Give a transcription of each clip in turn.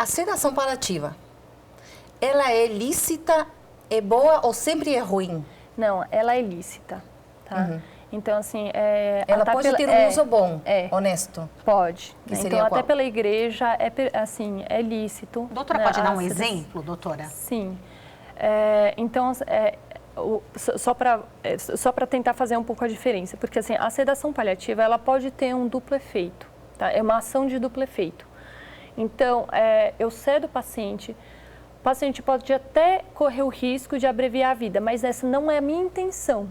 A sedação paliativa, ela é lícita, é boa ou sempre é ruim? Não, ela é lícita, tá? Então, assim... ela pode ter um uso bom, honesto? Pode. Que seria então, qual? até pela igreja, assim, é lícito. Doutora, né? pode dar um exemplo, doutora? Sim. Então, só para tentar fazer um pouco a diferença, porque assim, a sedação paliativa, ela pode ter um duplo efeito, tá? É uma ação de duplo efeito. Então, eu cedo o paciente pode até correr o risco de abreviar a vida, mas essa não é a minha intenção.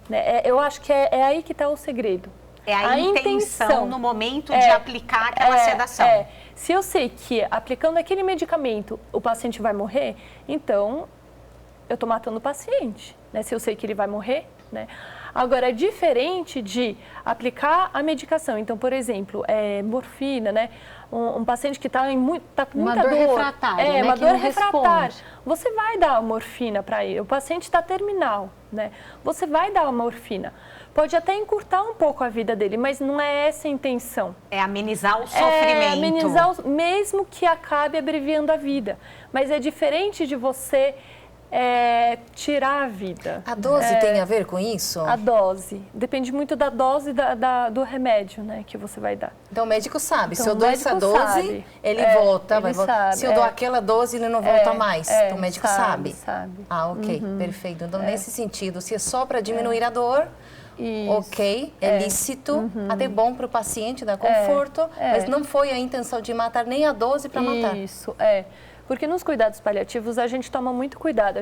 Né? Eu acho que é aí que está o segredo. É a intenção no momento de aplicar aquela sedação. Se eu sei que aplicando aquele medicamento o paciente vai morrer, então eu estou matando o paciente, né? Se eu sei que ele vai morrer, né? Agora, é diferente de aplicar a medicação. Então, por exemplo, morfina, né? Um paciente que está com muita dor. Refratária, né? Uma que dor não refratária. responde. Você vai dar a morfina para ele. O paciente está terminal, né? Você vai dar a morfina. Pode até encurtar um pouco a vida dele, mas não é essa a intenção. É amenizar o sofrimento. Amenizar, mesmo que acabe abreviando a vida. Mas é diferente de você tirar a vida. A dose tem a ver com isso? A dose. Depende muito da dose do remédio, né, que você vai dar. Então o médico sabe. Então, se eu dou essa dose, ele volta. Ele sabe, se eu dou aquela dose, ele não volta mais. Então o médico sabe. Sabe. Ah, ok. Perfeito. Então, nesse sentido, se é só para diminuir a dor, isso. ok, é lícito, até bom para o paciente, dá conforto, mas não foi a intenção de matar nem a dose para matar. Isso, Porque nos cuidados paliativos a gente toma muito cuidado.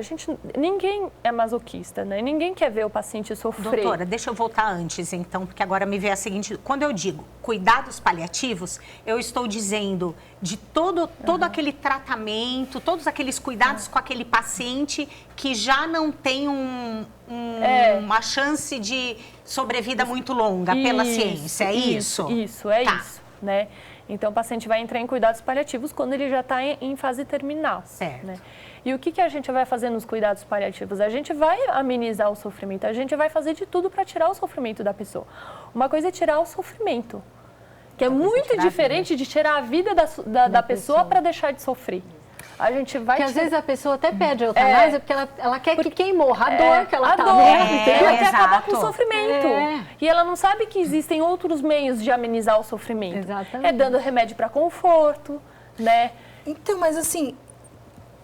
Ninguém é masoquista, né? Ninguém quer ver o paciente sofrer. Doutora, deixa eu voltar antes, então, porque agora me vê a seguinte... Quando eu digo cuidados paliativos, eu estou dizendo de todo aquele tratamento, todos aqueles cuidados com aquele paciente que já não tem uma chance de sobrevida muito longa pela ciência, é isso? Isso, isso, né? Então, o paciente vai entrar em cuidados paliativos quando ele já está em fase terminal. Certo. Né? E o que a gente vai fazer nos cuidados paliativos? A gente vai amenizar o sofrimento, a gente vai fazer de tudo para tirar o sofrimento da pessoa. Uma coisa é tirar o sofrimento, que é muito diferente de tirar a vida da pessoa para deixar de sofrer. A gente vai... Porque às vezes a pessoa até pede eutanásia porque ela quer que quem morra, a dor que ela está ela quer acabar com o sofrimento. E ela não sabe que existem outros meios de amenizar o sofrimento. Exatamente. É dando remédio para conforto, né? Então, mas assim,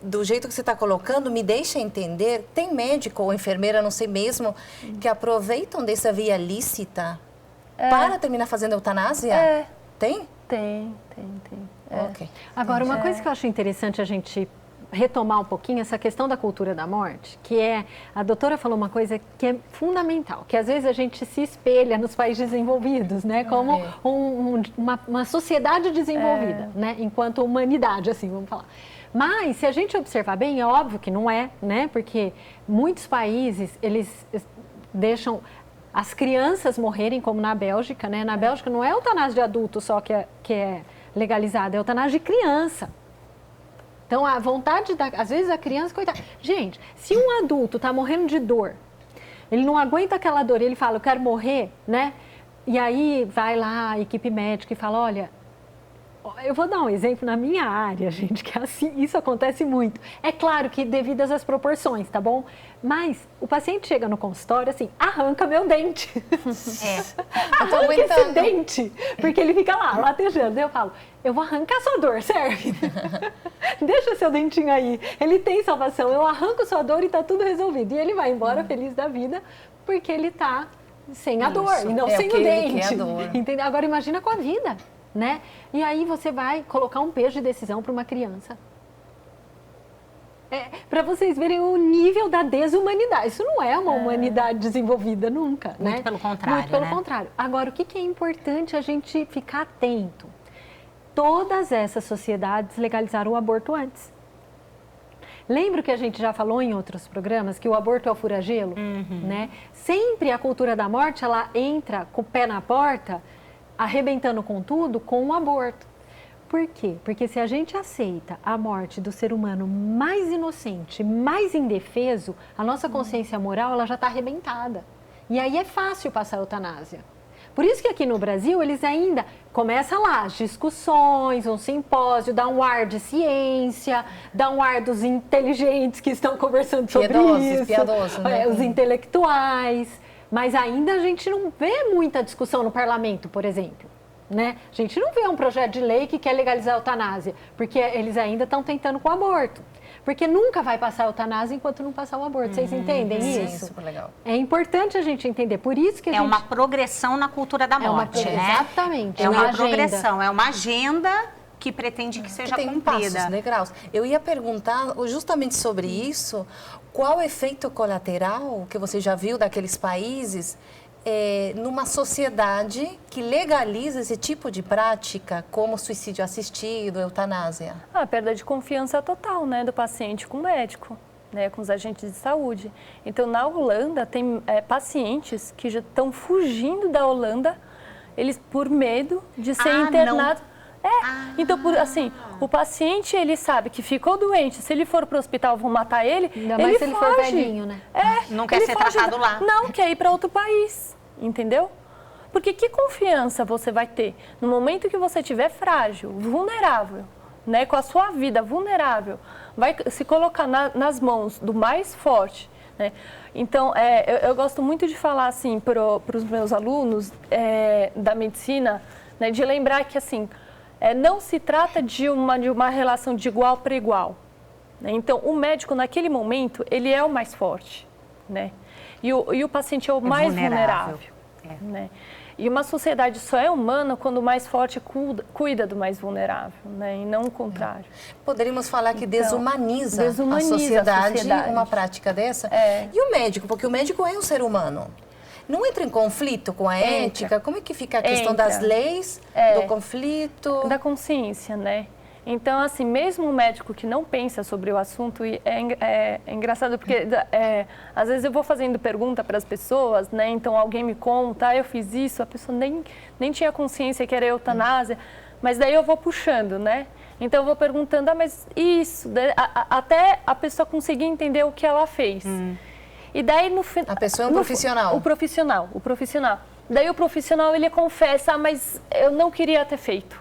do jeito que você está colocando, me deixa entender, tem médico ou enfermeira, não sei mesmo, que aproveitam dessa via lícita para terminar fazendo eutanásia? Tem? Tem. Ok. Agora, uma coisa que eu acho interessante a gente retomar um pouquinho, essa questão da cultura da morte, que a doutora falou uma coisa que é fundamental, que às vezes a gente se espelha nos países desenvolvidos, né, como uma sociedade desenvolvida, né, enquanto humanidade, assim, vamos falar. Mas, se a gente observar bem, é óbvio que não é, né, porque muitos países, eles deixam as crianças morrerem, como na Bélgica, né, na Bélgica não é eutanásia de adulto só que é legalizada, é eutanásia de criança. Então, a vontade, às vezes a criança, coitada. Gente, se um adulto está morrendo de dor, ele não aguenta aquela dor, ele fala, eu quero morrer, né? E aí vai lá a equipe médica e fala, olha, eu vou dar um exemplo na minha área, gente, que assim, isso acontece muito. É claro que devidas às proporções, tá bom? Mas o paciente chega no consultório assim, arranca meu dente. Arranca esse dente, porque ele fica lá, latejando. Eu falo, eu vou arrancar sua dor, serve? Deixa seu dentinho aí, ele tem salvação. Eu arranco sua dor e tá tudo resolvido. E ele vai embora feliz da vida, porque ele tá sem a dor e não sem o dente. Entendeu? Agora imagina com a vida. Né? E aí você vai colocar um peso de decisão para uma criança. Para vocês verem o nível da desumanidade. Isso não é uma humanidade desenvolvida nunca. Muito né? pelo contrário. Muito pelo contrário. Agora, o que é importante a gente ficar atento? Todas essas sociedades legalizaram o aborto antes. Lembra que a gente já falou em outros programas que o aborto é o fura-gelo? Né? Sempre a cultura da morte, ela entra com o pé na porta, arrebentando com tudo, com o aborto. Por quê? Porque se a gente aceita a morte do ser humano mais inocente, mais indefeso, a nossa consciência moral ela já está arrebentada. E aí é fácil passar a eutanásia. Por isso que aqui no Brasil, eles ainda começam lá, as discussões, um simpósio, dá um ar de ciência, dá um ar dos inteligentes que estão conversando sobre isso. Piedosos, né? Os intelectuais. Mas ainda a gente não vê muita discussão no parlamento, por exemplo. Né? A gente não vê um projeto de lei que quer legalizar a eutanásia, porque eles ainda estão tentando com o aborto. Porque nunca vai passar a eutanásia enquanto não passar o aborto. Vocês entendem isso? Sim, super legal. É importante a gente entender. Por isso que a gente... uma progressão na cultura da morte, né? Exatamente. É uma agenda. progressão, é uma agenda que pretende que seja tem cumprida. passos, degraus. Eu ia perguntar justamente sobre isso, qual o efeito colateral que você já viu daqueles países numa sociedade que legaliza esse tipo de prática, como suicídio assistido, eutanásia? A perda de confiança total, né, do paciente com o médico, né, com os agentes de saúde. Então, na Holanda, tem pacientes que já estão fugindo da Holanda, eles por medo de ser internado. Então, assim, o paciente, ele sabe que ficou doente, se ele for para o hospital, vão matar ele, ainda mais se ele for velhinho, né? Não quer ser tratado lá. Não, quer ir para outro país, entendeu? Porque que confiança você vai ter no momento que você estiver frágil, vulnerável, né, com a sua vida vulnerável, vai se colocar nas mãos do mais forte, né? Então, eu gosto muito de falar assim para os meus alunos da medicina, né, de lembrar que assim, não se trata de uma relação de igual para igual, né? Então, o médico naquele momento, ele é o mais forte, né? E o paciente é o mais vulnerável. Né? E uma sociedade só é humana quando o mais forte cuida do mais vulnerável, né? E não o contrário. Poderíamos falar que desumaniza a desumaniza sociedade a uma prática dessa? E o médico? Porque o médico é um ser humano. Não entra em conflito com a ética? Como é que fica a questão das leis, do conflito? Da consciência, né? Então, assim, mesmo o médico que não pensa sobre o assunto, é engraçado porque às vezes eu vou fazendo pergunta para as pessoas, né? Então, alguém me conta, eu fiz isso, a pessoa nem tinha consciência que era eutanásia, mas daí eu vou puxando, né? Então, eu vou perguntando, mas isso, até a pessoa conseguir entender o que ela fez. E daí, no final... A pessoa é um profissional. O profissional. Daí o profissional, ele confessa, mas eu não queria ter feito.